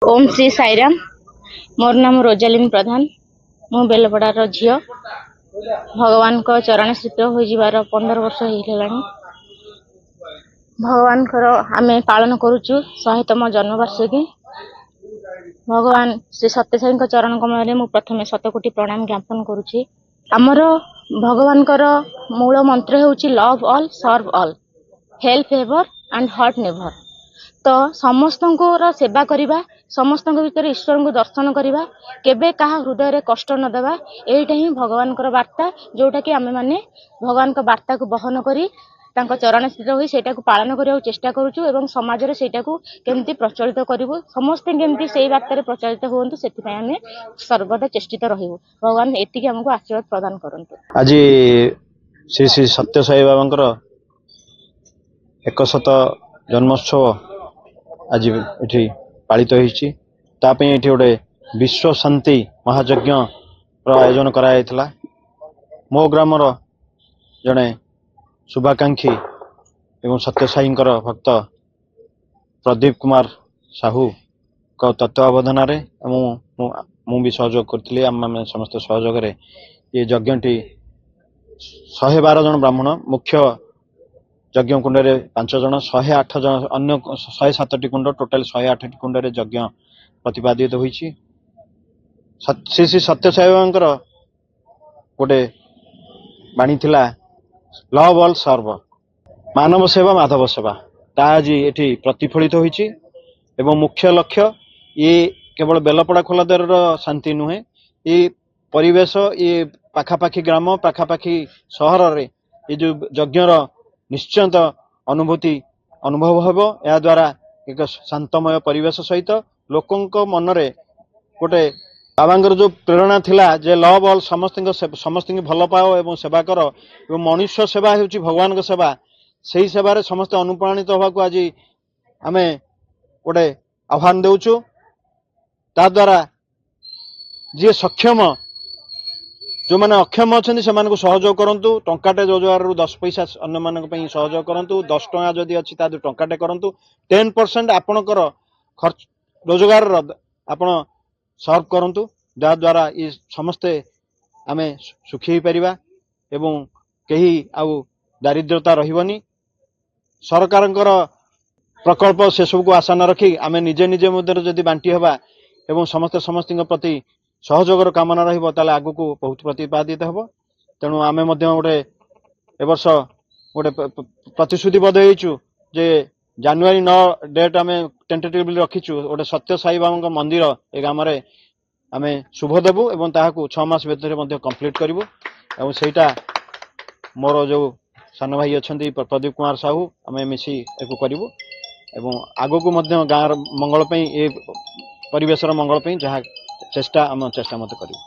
ओम श्री साईराम। मोर नाम रोजालीन प्रधान। मु बेलपड़ार झील। भगवान को चरण स्थित हो 15 वर्ष हो भगवान आमे पालन करुचु 100तम जन्मवार्षिकी। भगवान श्री सत्य साई चरण कमल मु प्रथमे 100 कोटी प्रणाम ज्ञापन करुची। आमर भगवान मूल मंत्र होची love all serve all, help ever and hurt never. तो समस्त सेवा करवा, समस्त भीतर ईश्वर को दर्शन करवा, केबे कहा हृदय रे कष्ट न देवा, एटा ही भगवान वार्ता, जोटा कि आमे माने भगवान को वार्ता को बहन करी तांको चरण स्थित होई सेटा को पालन करिया चेष्टा करूछु एवं समाज रे सेटा को केमती प्रचलित करिवो, समस्त केमती सेई बात रे प्रचलित होंतु, सेति पय आमे सर्वदा चेष्टित रहिवो। भगवान एति के हमको आशीर्वाद प्रदान करंतु। आज श्री श्री सत्य साई बाबांकर 100 जन्मोत्सव आज ये पालित होती। गोटे विश्व शांति महायज्ञ आयोजन कराइला। मो ग्रामर जड़े शुभाकांक्षी एवं सत्य साई भक्त प्रदीप कुमार साहू को तत्वावधान मु भी सहयोग करी। आम समस्त सहयोग ये यज्ञटी 112 जन ब्राह्मण, मुख्य यज्ञ कुंड रे 5 जन, 108 जन अन्य 107टी कुंड, टोटाल 108टी कुंड रे यज्ञ प्रतिपादित होईछि। श्री श्री सत्य साई बाबांकर गोटे बाणी थिला लव ऑल सर्व, मानव सेवा माधव सेवा। ता आज एठी प्रतिफलित होईछि एवं मुख्य लक्ष्य ये केवल बेलपड़ा खोलादार शांति नुहे, ये परिवेश, ये पाखापाखी ग्राम, पाखापाखी सहर रे ये जो यज्ञर निश्चित अनुभव हेबो। या द्वारा एक शांतमय परिवेश सहित लोकंक मनरे गोटे बाबांगर जो प्रेरणा थिला जे लव ऑल, समस्त भल पाओ एवं सेवा कर, एवं मनुष्य सेवा हेउची भगवान को सेवा। सही सेवा रे समस्त अनुप्राणित होबा को आज आमे गोटे आह्वान देउछु। ता द्वारा जे सक्षम, जो माने अक्षम अच्छे से सहयोग करंतु। टंकाटे रोजगार 10 पैसा अन्य मानक पई सहयोग करंतु। 10 टंका जदि अछि ता टंकाटे करंतु। 10% आपणकर खर्च रोजगार आपण सर्व करंतु, जा द्वारा ये समस्ते आमे सुखी हो परिबा एवं केही आउ दारिद्रता रहिबनी। सरकारंकर प्रकल्प से सब को आशा न रखी आमे निजे निजे मध्य जदि बांटी हेबा एवं समस्त प्रति सहयोगर कामना रहिबो, ताले आगु को बहुत प्रतिपादित हेबो। तेणु आमे मध्य गोटे ए वर्ष गोटे प्रतिश्रुतिबद्ध होइछु जे जनवरी 9 डेट आमे टेंटेटिवली रखिछु। गोटे सत्य साई बाबा मंदिर ए गाम रे आमे शुभ देबु एवं ताहाकू 6 मास भीतर मध्य कंप्लीट करिवु। एवं सेटा मोर जो सान भाई अछंती प्रदीप कुमार साहू आमे मिसी एको करिवु एवं आगु को मध्य गाँव मंगल पई ए परिवेशर मंगल पई जहाँ चेष्टा आम चेष्टा मत करिवु।